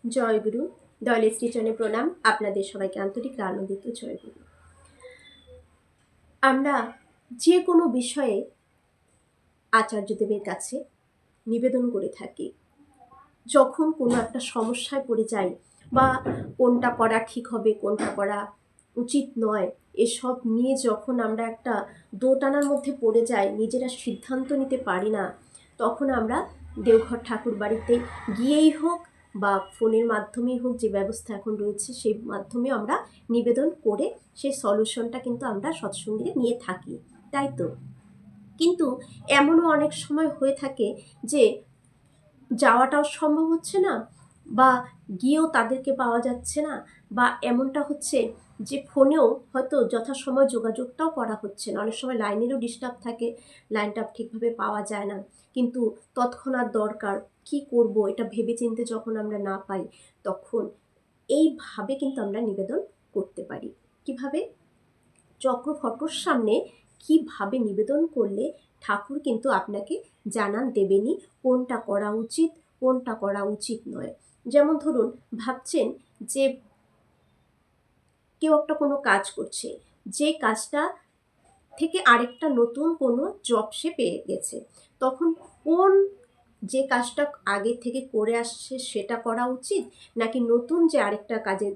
জয়গুরু। দয়ালের শ্রীচরণে প্রণাম। আপনাদের সবাইকে আন্তরিক আনন্দিত জয়গুরু। আমরা যে কোনো বিষয়ে আচার্যদেবের কাছে নিবেদন করে থাকি। যখন কোনো একটা সমস্যায় পড়ে যাই বা কোনটা করা ঠিক হবে, কোনটা করা উচিত নয়, এসব নিয়ে যখন আমরা একটা দোটানার মধ্যে পড়ে যাই, নিজেরা সিদ্ধান্ত নিতে পারি না, তখন আমরা দেওঘর ঠাকুর বাড়িতে গিয়েই হোক বা ফোনের মাধ্যমেই হোক, যে ব্যবস্থা এখন রয়েছে সেই মাধ্যমে আমরা নিবেদন করে সেই সলিউশনটা কিন্তু আমরা সৎসঙ্গে নিয়ে থাকি, তাই তো? কিন্তু এমনও অনেক সময় হয়ে থাকে যে যাওয়াটাও সম্ভব হচ্ছে না, বা গিয়েও তাদেরকে পাওয়া যাচ্ছে না, বা এমনটা হচ্ছে যে ফোনেও হয়তো যথাসময় যোগাযোগটাও করা হচ্ছে না। অনেক সময় লাইনেরও ডিস্টার্ব থাকে, লাইনটা ঠিকভাবে পাওয়া যায় না, কিন্তু তৎক্ষণাৎ দরকার, কি করব এটা ভেবেচিন্তে যখন আমরা না পাই, তখন এইভাবে কিন্তু আমরা নিবেদন করতে পারি। কিভাবে? চক্রফটর সামনে কিভাবে নিবেদন করলে ঠাকুর কিন্তু আপনাকে জানান দেবেনই কোনটা করা উচিত, কোনটা করা উচিত নয়। যেমন ধরুন, ভাবছেন যে কেউ একটা কোনো কাজ করছে, যে কাজটা থেকে আরেকটা নতুন কোনো জব সে পেয়ে গেছে, তখন কোন যে কাজটা আগে থেকে করে আসছে সেটা করা উচিত, নাকি নতুন যে আরেকটা কাজের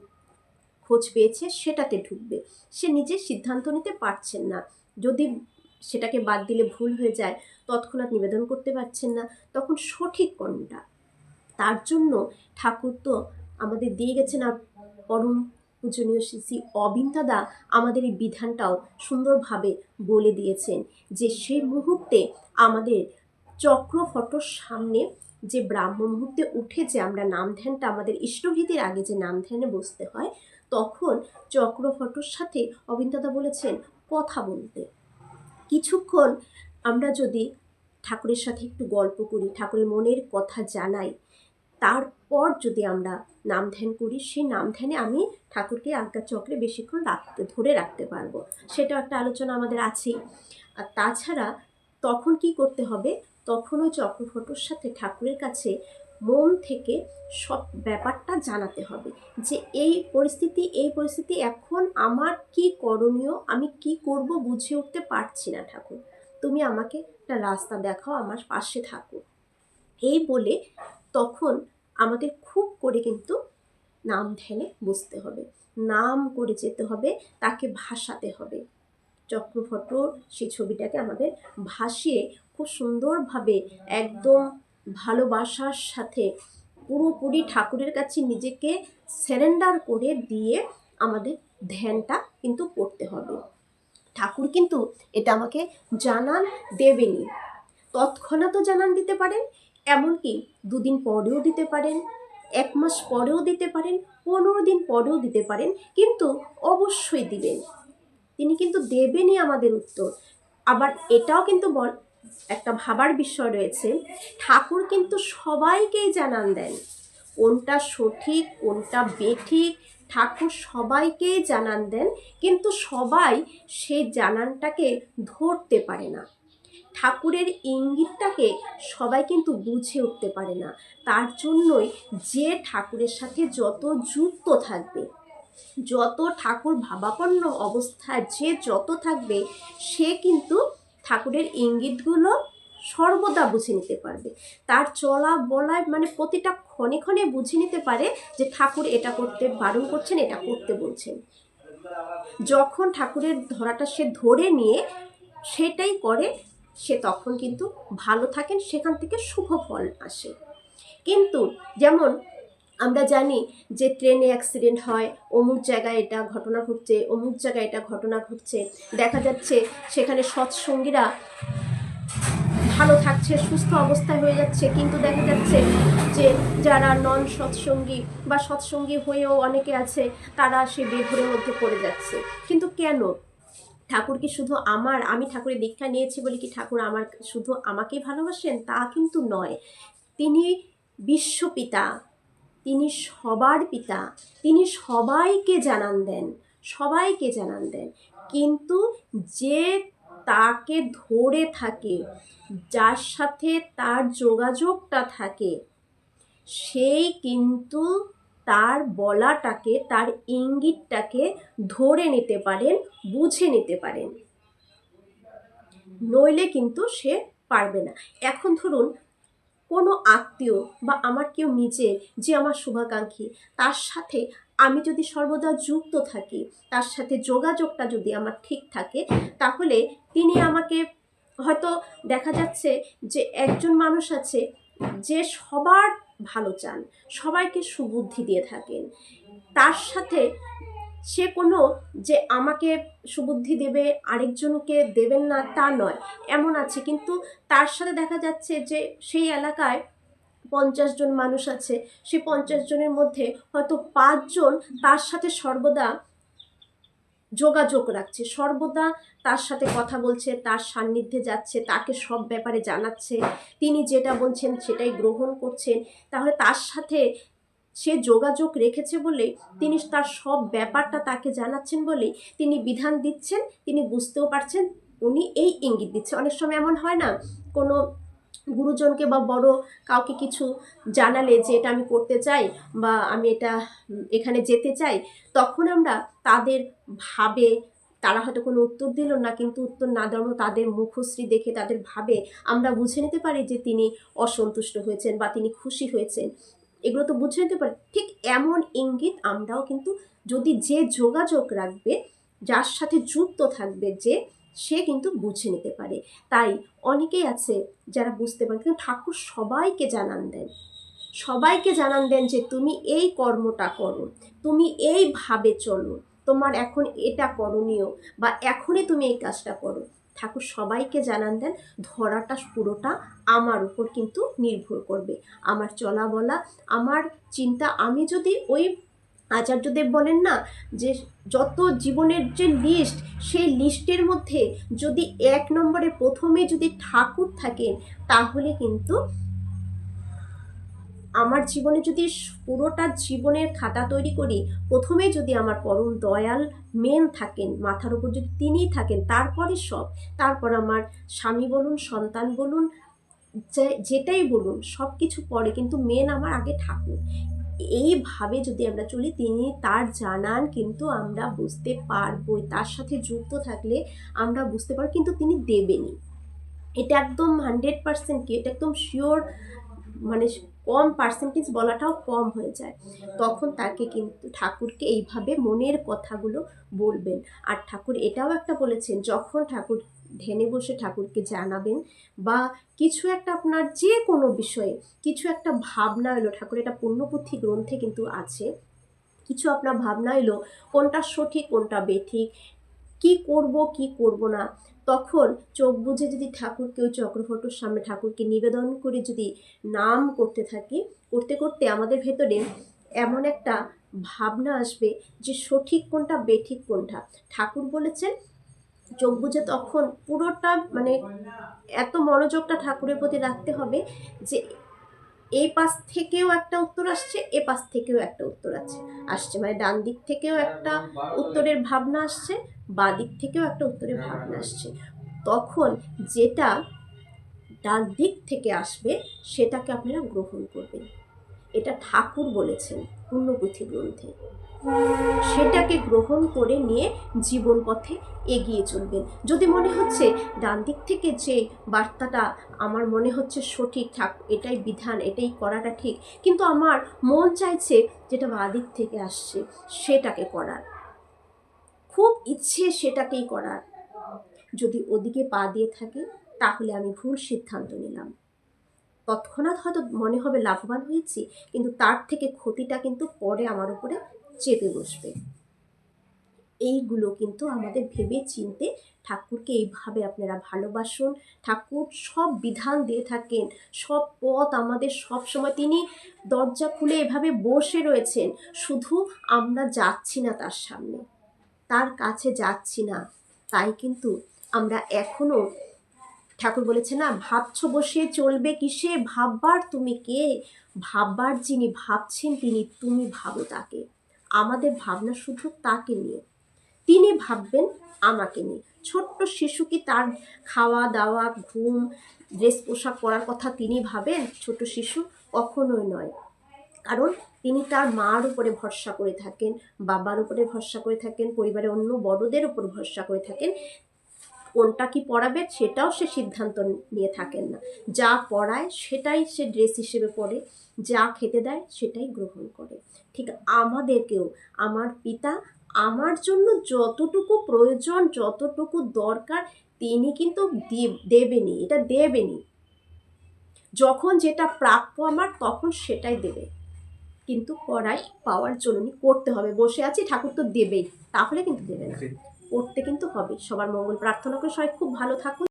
খোঁজ পেয়েছে সেটাতে ঢুকবে? সে নিজে সিদ্ধান্ত নিতে পারছেন না। যদি সেটাকে বাদ দিলে ভুল হয়ে যায়, তৎক্ষণাৎ নিবেদন করতে পারছেন না, তখন সঠিক কোনটা? তার জন্য ঠাকুর তো আমাদের দিয়ে গেছেন, আর পরম পূজনীয় শ্রী শ্রী অবিন্দাদা আমাদের এই বিধানটাও সুন্দরভাবে বলে দিয়েছেন যে সেই মুহূর্তে আমাদের চক্রফটর সামনে যে ব্রাহ্ম মুহূর্তে উঠে যে আমরা নাম ধ্যানটা, আমাদের ইষ্টভীতির আগে যে নাম ধ্যানে বসতে হয়, তখন চক্রফটর সাথে অবিন্দাদা বলেছেন কথা বলতে। কিছুক্ষণ আমরা যদি ঠাকুরের সাথে একটু গল্প করি, ঠাকুরের মনের কথা জানাই, তারপর যদি আমরা নাম ধ্যান করি, সেই নাম ধ্যানে আমি ঠাকুরকে আজ্ঞা চক্রে বেশিক্ষণ ধরে রাখতে পারবো, সেটা একটা আলোচনা আমাদের আছেই। আর তাছাড়া তখন কি করতে হবে? তখন ওই চক্রফটর সাথে ঠাকুরের কাছে মন থেকে সব ব্যাপারটা জানাতে হবে যে এই পরিস্থিতি এখন আমার কি করণীয়, আমি কি করব বুঝে উঠতে পারছি না ঠাকুর, তুমি আমাকে একটা রাস্তা দেখাও, আমার পাশে থাকো। এই বলে তখন আমাদের খুব করে কিন্তু নাম ধ্যানে বসতে হবে, নাম করে যেতে হবে, তাকে ভাসাতে হবে। চক্রফট সেই ছবিটাকে আমাদের ভাসিয়ে খুব সুন্দরভাবে একদম ভালোবাসার সাথে পুরোপুরি ঠাকুরের কাছে নিজেকে সারেন্ডার করে দিয়ে আমাদের ধ্যানটা কিন্তু করতে হবে। ঠাকুর কিন্তু এটা আমাকে জানান দেবেনই। তৎক্ষণাৎও জানান দিতে পারেন, এমনকি 2 দিন পরেও দিতে পারেন, 1 মাস পরেও দিতে পারেন, 15 দিন পরেও দিতে পারেন, কিন্তু অবশ্যই দিবেন। তিনি কিন্তু দেবেনই আমাদের উত্তর। আবার এটাও কিন্তু একটা ভাবার বিষয় রয়েছে, ঠাকুর কিন্তু সবাইকেই জানান দেন। কোনটা সঠিক কোনটা বেঠিক ঠাকুর সবাইকেই জানান দেন, কিন্তু সবাই সেই জানানটাকে ধরতে পারে না। ঠাকুরের ইঙ্গিতটাকে সবাই কিন্তু বুঝে উঠতে পারে না। তার জন্যই যে ঠাকুরের সাথে যত যুক্ত থাকবে, যত ঠাকুর ভাবাপন্ন অবস্থায় যে যত থাকবে, সে কিন্তু ঠাকুরের ইঙ্গিতগুলো সর্বদা বুঝে নিতে পারবে। তার চলা বলায় মানে প্রতিটা ক্ষণে ক্ষণে বুঝে নিতে পারে যে ঠাকুর এটা করতে বারণ করছেন, এটা করতে বলছেন। যখন ঠাকুরের ধরাটা সে ধরে নিয়ে সেটাই করে, সে তখন কিন্তু ভালো থাকেন, সেখান থেকে শুভ ফল আসে। কিন্তু যেমন আমরা জানি যে ট্রেনে অ্যাক্সিডেন্ট হয়, অমুক জায়গায় এটা ঘটনা ঘটছে, অমুক জায়গায় এটা ঘটনা ঘটছে, দেখা যাচ্ছে সেখানে সৎসঙ্গীরা ভালো থাকছে, সুস্থ অবস্থায় হয়ে যাচ্ছে, কিন্তু দেখা যাচ্ছে যে যারা নন সৎসঙ্গী বা সৎসঙ্গী হয়েও অনেকে আছে, তারা সে বেঘোরের মধ্যে পড়ে যাচ্ছে। কিন্তু কেন? ঠাকুর কি শুধু আমি ঠাকুরের দীক্ষা নিয়েছি বলে কি ঠাকুর শুধু আমাকেই ভালোবাসেন? তা কিন্তু নয়। তিনি বিশ্বপিতা, তিনি সবার পিতা, তিনি সবাইকে জানান দেন, সবাইকে জানান দেন। কিন্তু যে তাকে ধরে থাকে, যার সাথে তার যোগাযোগটা থাকে, সেই কিন্তু তার বলাটাকে, তার ইঙ্গিতটাকে ধরে নিতে পারেন, বুঝে নিতে পারেন, নইলে কিন্তু সে পারবে না। এখন ধরুন কোনো আত্মীয় বা আমার কেউ নিজের যে আমার শুভাকাঙ্ক্ষী, তার সাথে আমি যদি সর্বদা যুক্ত থাকি, তার সাথে যোগাযোগটা যদি আমার ঠিক থাকে, তাহলে তিনি আমাকে হয়তো দেখা যাচ্ছে যে একজন মানুষ আছে যে সবার ভালো চান, সবাইকে সুবুদ্ধি দিয়ে থাকেন, তার সাথে সে কোনো যে আমাকে সুবুদ্ধি দেবে আরেকজনকে দেবেন না তা নয়, এমন আছে। কিন্তু তার সাথে দেখা যাচ্ছে যে সেই এলাকায় 50 জন মানুষ আছে, সেই 50 জনের মধ্যে হয়তো 5 জন তার সাথে সর্বদা যোগাযোগ রাখছে, সর্বদা তার সাথে কথা বলছে, তার সান্নিধ্যে যাচ্ছে, তাকে সব ব্যাপারে জানাচ্ছে, তিনি যেটা বলছেন সেটাই গ্রহণ করছেন। তাহলে তার সাথে সে যোগাযোগ রেখেছে বলে, তিনি তার সব ব্যাপারটা তাকে জানাচ্ছেন বলে তিনি বিধান দিচ্ছেন, তিনি বুঝতেও পারছেন, উনি এই ইঙ্গিত দিচ্ছে। অনেক সময় এমন হয় না, কোনো গুরুজনকে বা বড় কাউকে কিছু জানালে যে এটা আমি করতে চাই বা আমি এটা এখানে যেতে চাই, তখন আমরা তাদের ভাবে, তারা হয়তো কোনো উত্তর দিল না, কিন্তু উত্তর না দেওয়ার মতো তাদের মুখশ্রী দেখে, তাদের ভাবে আমরা বুঝে নিতে পারি যে তিনি অসন্তুষ্ট হয়েছেন বা তিনি খুশি হয়েছেন, এগুলো তো বুঝে নিতে পারি। ঠিক এমন ইঙ্গিত আমরাও কিন্তু, যদি যে যোগাযোগ রাখবে, যার সাথে যুক্ত থাকবে যে, সে কিন্তু বুঝে নিতে পারে। তাই অনেকেই আছে যারা বুঝতে পারে, কিন্তু ঠাকুর সবাইকে জানান দেন, সবাইকে জানান দেন যে তুমি এই কর্মটা করো, তুমি এইভাবে চলো, তোমার এখন এটা করণীয়, বা এখনই তুমি এই কাজটা করো। ঠাকুর সবাইকে জানান দেন, ধরাটা পুরোটা আমার উপর কিন্তু নির্ভর করবে, আমার চলা বলা, আমার চিন্তা। আমি যদি ওই আচার্যদেব বলেন না যে যত জীবনের যে লিস্ট, সেই লিস্টের মধ্যে যদি 1 নম্বরে প্রথমে যদি ঠাকুর থাকেন, তাহলে কিন্তু আমার জীবনে যদি পুরোটা জীবনের খাতা তৈরি করি, প্রথমেই যদি আমার পরম দয়াল মেন থাকেন, মাথার উপর যদি তিনিই থাকেন, তারপরে সব, তারপর আমার স্বামী বলুন, সন্তান বলুন, যেটাই বলুন, সব কিছু পরে, কিন্তু মেন আমার আগে ঠাকুর। এইভাবে যদি আমরা চলি, তিনি তার জানান কিন্তু আমরা বুঝতে পারবো, তার সাথে যুক্ত থাকলে আমরা বুঝতে পারবো, কিন্তু তিনি দেবেনই, এটা একদম 100% কি, এটা একদম শিওর। মানে কম পার্সেন্টেজ বলাটাও কম হয়ে যায়, তখন তাকে কিন্তু ঠাকুরকে এইভাবে মনের কথাগুলো বলবেন। আর ঠাকুর এটাও একটা বলেছেন, যখন ঠাকুর ধ্যানে বসে ঠাকুরকে জানাবেন, বা কিছু একটা আপনার যে কোনো বিষয়ে কিছু একটা ভাবনা এলো, ঠাকুর এটা পুণ্যপুঁথি গ্রন্থে কিন্তু আছে, কিছু আপনার ভাবনা এলো, কোনটা সঠিক কোনটা বেঠিক, কি করব কি করব না, তখন চোখ বুজে যদি ঠাকুরকে ওই চক্রফটোর সামনে ঠাকুরকে নিবেদন করে যদি নাম করতে থাকি, করতে করতে আমাদের ভেতরে এমন একটা ভাবনা আসবে যে সঠিক কোনটা বেঠিক কোনটা। ঠাকুর বলেছেন চোখ বুজে তখন পুরোটা মানে এত মনোযোগটা ঠাকুরের প্রতি রাখতে হবে যে এই পাশ থেকেও একটা উত্তর আসছে, এ পাশ থেকেও একটা উত্তর আসছে, মানে ডান দিক থেকেও একটা উত্তরের ভাবনা আসছে, বাঁ দিক থেকেও একটা উত্তরের ভাবনা আসছে। তখন যেটা ডান দিক থেকে আসবে সেটাকে আপনারা গ্রহণ করবেন, এটা ঠাকুর বলেছেন পুণ্যপুঁথি গ্রন্থে, সেটাকে গ্রহণ করে নিয়ে জীবন পথে এগিয়ে চলবেন। যদি মনে হচ্ছে ডান দিক থেকে যে বার্তাটা আমার মনে হচ্ছে সঠিক, এটাই বিধান, এটাই করাটা ঠিক, কিন্তু আমার মন চাইছে যেটা বাঁ দিক থেকে আসছে সেটাকে করার, খুব ইচ্ছে সেটাকেই করার, যদি ওদিকে পা দিয়ে থাকে, তাহলে আমি ভুল সিদ্ধান্ত নিলাম। তৎক্ষণাৎ হয়তো মনে হবে লাভবান হয়েছি, কিন্তু তার থেকে ক্ষতিটা কিন্তু পরে আমার উপরে চেপে বসবে। এইগুলো কিন্তু আমাদের ভেবে চিনতে, ঠাকুরকে এইভাবে আপনারা ভালোবাসুন। ঠাকুর সব বিধান দিয়ে থাকেন, সব পথ আমাদের সব সময়, তিনি দরজা খুলে এভাবে বসে রয়েছেন, শুধু আমরা যাচ্ছি না তার সামনে, তার কাছে যাচ্ছি না, তাই কিন্তু আমরা এখনো, ঠাকুর বলেছে না, ভাবছো বসে চলবে কিসে, ভাববার তুমি কে, ভাববার যিনি ভাবছেন তিনি, তুমি ভাবো তাকে। আমাদের ভাবনা শুধু তাকে নিয়ে, তিনি ভাববেন আমাকে নিয়ে। ছোট্ট শিশু কি তার খাওয়া দাওয়া, ঘুম, ড্রেস পোশাক পরার কথা তিনি ভাবেন? ছোট শিশু কখনোই নয়। কারণ তিনি তার মার উপরে ভরসা করে থাকেন, বাবার উপরে ভরসা করে থাকেন, পরিবারের অন্য বড়দের উপর ভরসা করে থাকেন। কোনটা কি পরাবে সেটাও সে সিদ্ধান্ত নিয়ে থাকেন না, যা পরায় সেটাই সে ড্রেস হিসেবে পরে, যা খেতে দেয় সেটাই গ্রহণ করে। ঠিক আমাদেরকেও আমার পিতা আমার জন্য যতটুকু প্রয়োজন, যতটুকু দরকার তিনি কিন্তু দেবেনই, এটা দেবেনই। যখন যেটা প্রাপ্য আমার তখন সেটাই দেবে, কিন্তু করাই পাওয়ার জন্য করতে হবে। বসে আছি ঠাকুর তো দেবেই, তাহলে কিন্তু দেবে না, করতে কিন্তু হবে। সবার মঙ্গল প্রার্থনা করে সবাই খুব ভালো থাকুন।